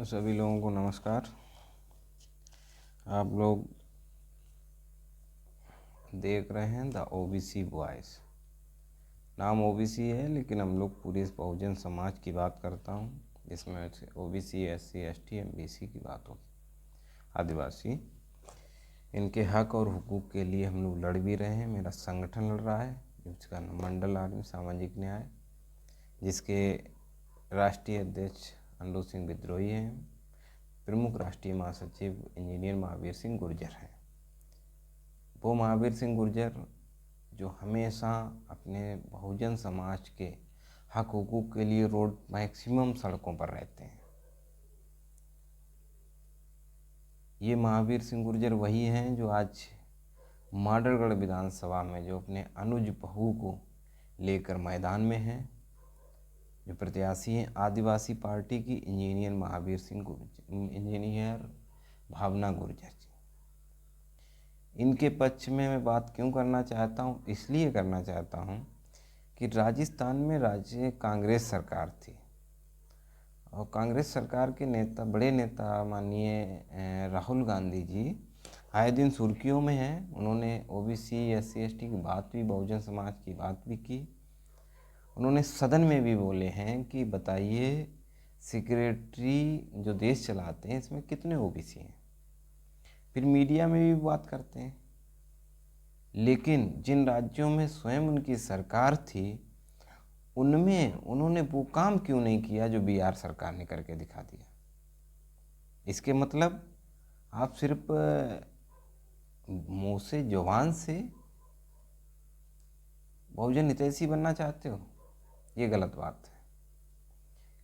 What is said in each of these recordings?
सभी लोगों को नमस्कार। आप लोग देख रहे हैं द ओबीसी वॉइस। नाम ओबीसी है, लेकिन हम लोग पूरे बहुजन समाज की बात करता हूँ, जिसमें ओबीसी, एससी, एसटी, एमबीसी की बात होगी। आदिवासी, इनके हक और हुकूक के लिए हम लोग लड़ भी रहे हैं। मेरा संगठन लड़ रहा है, जिसका नाम मंडल आर्मी सामाजिक न्याय, जिसके राष्ट्रीय अध्यक्ष अनिरुद्ध सिंह विद्रोही हैं। प्रमुख राष्ट्रीय महासचिव इंजीनियर महावीर सिंह गुर्जर हैं। वो महावीर सिंह गुर्जर जो हमेशा अपने बहुजन समाज के हक हुकूक के लिए रोड मैक्सिमम सड़कों पर रहते हैं। ये महावीर सिंह गुर्जर वही हैं जो आज माडरगढ़ विधानसभा में जो अपने अनुज बहू को लेकर मैदान में हैं, जो प्रत्याशी हैं आदिवासी पार्टी की इंजीनियर महावीर सिंह गुर्जर, इंजीनियर भावना गुर्जर जी। इनके पक्ष में मैं बात क्यों करना चाहता हूँ? इसलिए करना चाहता हूँ कि राजस्थान में राज्य कांग्रेस सरकार थी और कांग्रेस सरकार के नेता, बड़े नेता माननीय राहुल गांधी जी आए दिन सुर्खियों में हैं। उन्होंने ओबीसी, एससी, एसटी की बात भी, बहुजन समाज की बात भी की। उन्होंने सदन में भी बोले हैं कि बताइए, सेक्रेटरी जो देश चलाते हैं इसमें कितने ओबीसी हैं। फिर मीडिया में भी बात करते हैं, लेकिन जिन राज्यों में स्वयं उनकी सरकार थी उनमें उन्होंने वो काम क्यों नहीं किया जो बिहार सरकार ने करके दिखा दिया। इसके मतलब आप सिर्फ मुंह से, जुबान से बहुजन हितैषी बनना चाहते हो, ये गलत बात है।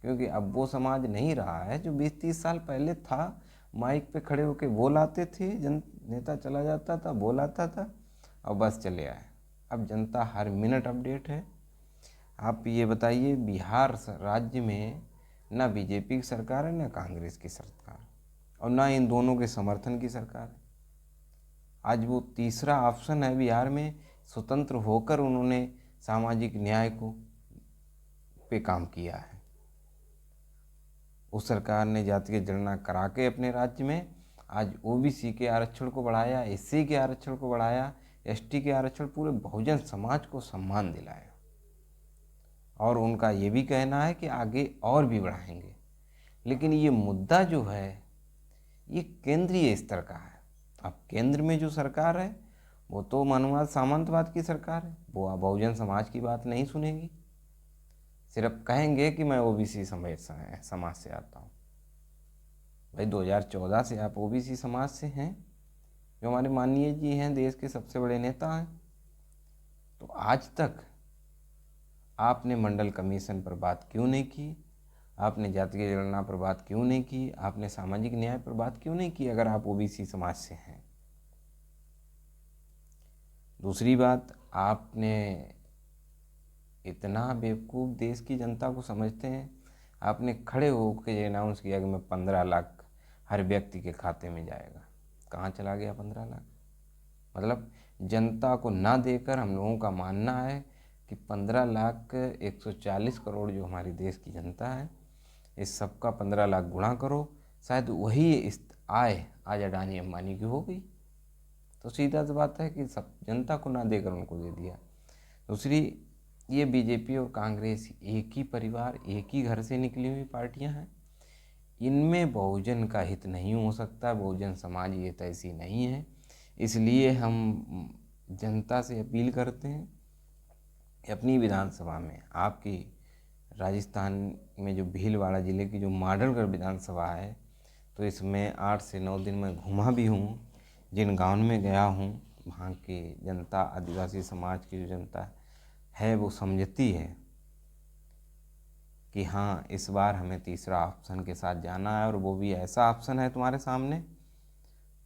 क्योंकि अब वो समाज नहीं रहा है जो 20-30 साल पहले था। माइक पे खड़े होके बोलाते थे, नेता चला जाता था, बोलाता था और बस चले आए। अब जनता हर मिनट अपडेट है। आप ये बताइए, बिहार राज्य में ना बीजेपी की सरकार है, ना कांग्रेस की सरकार, और ना इन दोनों के समर्थन की सरकार है। आज वो तीसरा ऑप्शन है बिहार में। स्वतंत्र होकर उन्होंने सामाजिक न्याय को पे काम किया है। उस सरकार ने जातीय जनगणना करा के अपने राज्य में आज ओबीसी के आरक्षण को बढ़ाया, एससी के आरक्षण को बढ़ाया, एसटी के आरक्षण, पूरे बहुजन समाज को सम्मान दिलाया। और उनका ये भी कहना है कि आगे और भी बढ़ाएंगे। लेकिन ये मुद्दा जो है ये केंद्रीय स्तर का है। अब केंद्र में जो सरकार है वो तो मनुवाद सामंतवाद की सरकार है। वो बहुजन समाज की बात नहीं सुनेगी, सिर्फ कहेंगे कि मैं ओबीसी समाज से आता हूँ। भाई 2014 से आप ओबीसी समाज से हैं, जो हमारे माननीय जी हैं, देश के सबसे बड़े नेता हैं। तो आज तक आपने मंडल कमीशन पर बात क्यों नहीं की? आपने जातीय जनगणना पर बात क्यों नहीं की? आपने सामाजिक न्याय पर बात क्यों नहीं की अगर आप ओबीसी समाज से हैं? दूसरी बात, आपने इतना बेवकूफ़ देश की जनता को समझते हैं, आपने खड़े होकर ये अनाउंस किया कि मैं 15 लाख हर व्यक्ति के खाते में जाएगा। कहाँ चला गया 15 लाख? मतलब जनता को ना देकर हम लोगों का मानना है कि 15 लाख 140 करोड़ जो हमारी देश की जनता है, इस सब का 15 लाख गुणा करो, शायद वही इस आय आज अडानी अंबानी की हो गई। तो सीधा सी बात है कि सब जनता को ना देकर उनको दे दिया। दूसरी, ये बीजेपी और कांग्रेस एक ही परिवार, एक ही घर से निकली हुई पार्टियां हैं। इनमें बहुजन का हित नहीं हो सकता, बहुजन समाज ये तैसी नहीं है। इसलिए हम जनता से अपील करते हैं कि अपनी विधानसभा में, आपकी राजस्थान में जो भीलवाड़ा ज़िले की जो माडरगढ़ विधानसभा है, तो इसमें 8 से 9 दिन मैं घूमा भी हूँ। जिन गाँव में गया हूँ वहाँ की जनता, आदिवासी समाज की जो जनता है वो समझती है कि हाँ, इस बार हमें तीसरा ऑप्शन के साथ जाना है। और वो भी ऐसा ऑप्शन है तुम्हारे सामने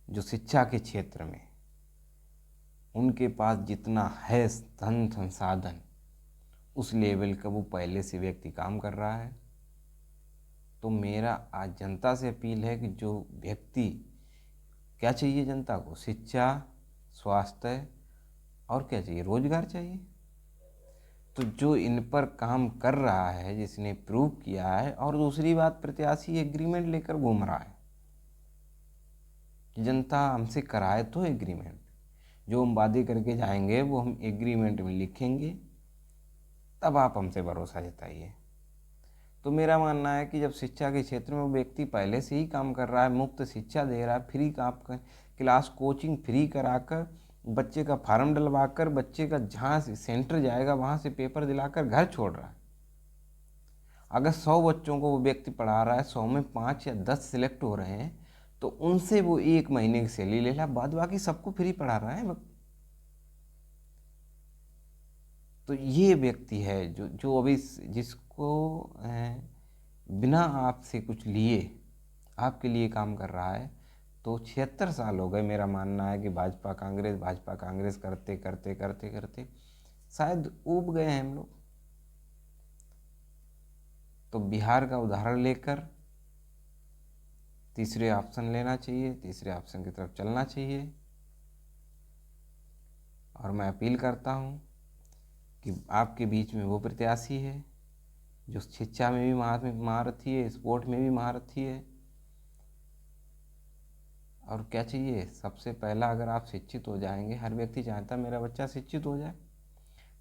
जो शिक्षा के क्षेत्र में उनके पास जितना है धन संसाधन, उस लेवल का वो पहले से व्यक्ति काम कर रहा है। तो मेरा आज जनता से अपील है कि जो व्यक्ति, क्या चाहिए जनता को? शिक्षा, स्वास्थ्य और क्या चाहिए? रोजगार चाहिए। तो जो इन पर काम कर रहा है, जिसने प्रूव किया है, और दूसरी बात प्रत्याशी एग्रीमेंट लेकर घूम रहा है कि जनता हमसे कराए तो एग्रीमेंट, जो हम वादे करके जाएंगे वो हम एग्रीमेंट में लिखेंगे, तब आप हमसे भरोसा जताइए। तो मेरा मानना है कि जब शिक्षा के क्षेत्र में वो व्यक्ति पहले से ही काम कर रहा है, मुफ्त शिक्षा दे रहा है, फ्री क्लास कोचिंग फ्री कराकर, बच्चे का फार्म डलवाकर, बच्चे का जहाँ से सेंटर जाएगा वहाँ से पेपर दिलाकर घर छोड़ रहा है। अगर 100 बच्चों को वो व्यक्ति पढ़ा रहा है, 100 में 5 या 10 सिलेक्ट हो रहे हैं, तो उनसे वो 1 महीने की सैलरी ले रहा, बाद बाकी सबको फ्री पढ़ा रहा है। तो ये व्यक्ति है जो अभी जिसको बिना आपसे कुछ लिए आपके लिए काम कर रहा है। तो 76 साल हो गए, मेरा मानना है कि भाजपा कांग्रेस करते करते करते करते शायद ऊब गए हैं हम लोग। तो बिहार का उदाहरण लेकर तीसरे ऑप्शन लेना चाहिए, तीसरे ऑप्शन की तरफ चलना चाहिए। और मैं अपील करता हूँ कि आपके बीच में वो प्रत्याशी है जो शिक्षा में भी महारथी है, स्पोर्ट में भी महारथी है। और क्या चाहिए, सबसे पहला अगर आप शिक्षित हो जाएंगे, हर व्यक्ति चाहता है मेरा बच्चा शिक्षित हो जाए,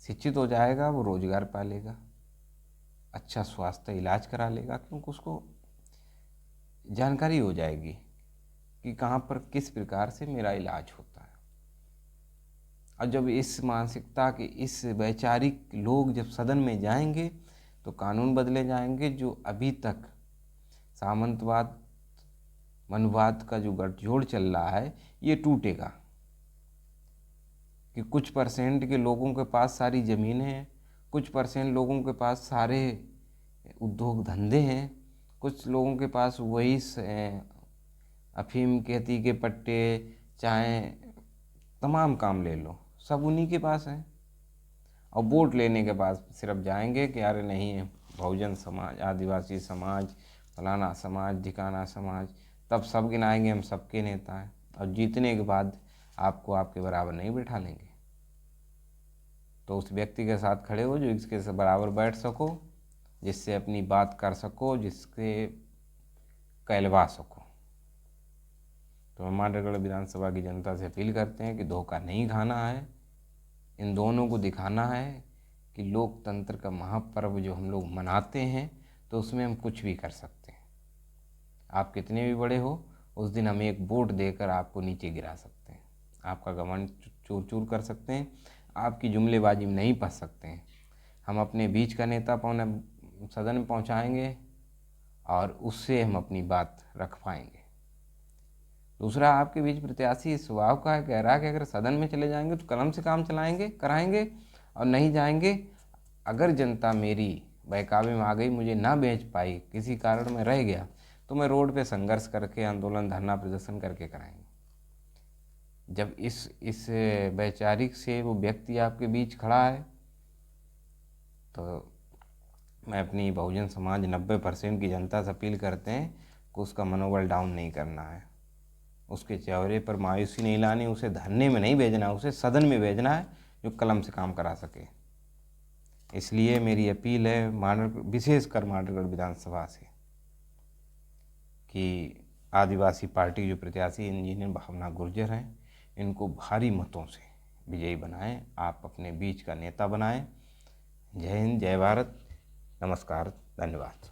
शिक्षित हो जाएगा वो रोजगार पालेगा, अच्छा स्वास्थ्य इलाज करा लेगा, क्योंकि उसको जानकारी हो जाएगी कि कहाँ पर किस प्रकार से मेरा इलाज होता है। और जब इस मानसिकता के इस वैचारिक लोग जब सदन में जाएंगे तो कानून बदले जाएंगे। जो अभी तक सामंतवाद मनवाद का जो गठजोड़ चल रहा है ये टूटेगा कि कुछ परसेंट के लोगों के पास सारी ज़मीनें हैं, कुछ परसेंट लोगों के पास सारे उद्योग धंधे हैं, कुछ लोगों के पास वही अफीम खेती के पट्टे, चाहे तमाम काम ले लो, सब उन्हीं के पास है। और वोट लेने के बाद सिर्फ जाएंगे कि अरे नहीं है बहुजन समाज, आदिवासी समाज, फलाना समाज, ढिकाना समाज, तब सब गिनाएंगे हम सबके नेता हैं। और जीतने के बाद आपको आपके बराबर नहीं बैठा लेंगे। तो उस व्यक्ति के साथ खड़े हो जो इसके से बराबर बैठ सको, जिससे अपनी बात कर सको, जिसके कहलवा सको। तो हम मांडरगढ़ विधानसभा की जनता से अपील करते हैं कि धोखा नहीं खाना है, इन दोनों को दिखाना है कि लोकतंत्र का महापर्व जो हम लोग मनाते हैं तो उसमें हम कुछ भी कर सकते हैं। आप कितने भी बड़े हो, उस दिन हम एक वोट देकर आपको नीचे गिरा सकते हैं, आपका घमंड चूर चूर कर सकते हैं, आपकी जुमलेबाजी में नहीं फंस सकते हैं। हम अपने बीच का नेता सदन में पहुंचाएंगे और उससे हम अपनी बात रख पाएंगे। दूसरा, आपके बीच प्रत्याशी इस स्वभाव का है, कह रहा है कि अगर सदन में चले जाएंगे तो कलम से काम चलाएंगे कराएंगे, और नहीं जाएंगे, अगर जनता मेरी बहकावे में आ गई, मुझे ना बेच पाई, किसी कारण में रह गया, तो मैं रोड पे संघर्ष करके, आंदोलन धरना प्रदर्शन करके कराएंगे। जब इस वैचारिक से वो व्यक्ति आपके बीच खड़ा है, तो मैं अपनी बहुजन समाज 90% की जनता से अपील करते हैं कि उसका मनोबल डाउन नहीं करना है, उसके चेहरे पर मायूसी नहीं लानी, उसे धरने में नहीं भेजना, उसे सदन में भेजना है जो कलम से काम करा सके। इसलिए मेरी अपील है विशेषकर मांडरगढ़ विधानसभा से कि आदिवासी पार्टी जो प्रत्याशी इंजीनियर भावना गुर्जर हैं, इनको भारी मतों से विजयी बनाएं, आप अपने बीच का नेता बनाएं। जय हिंद, जय भारत, नमस्कार, धन्यवाद।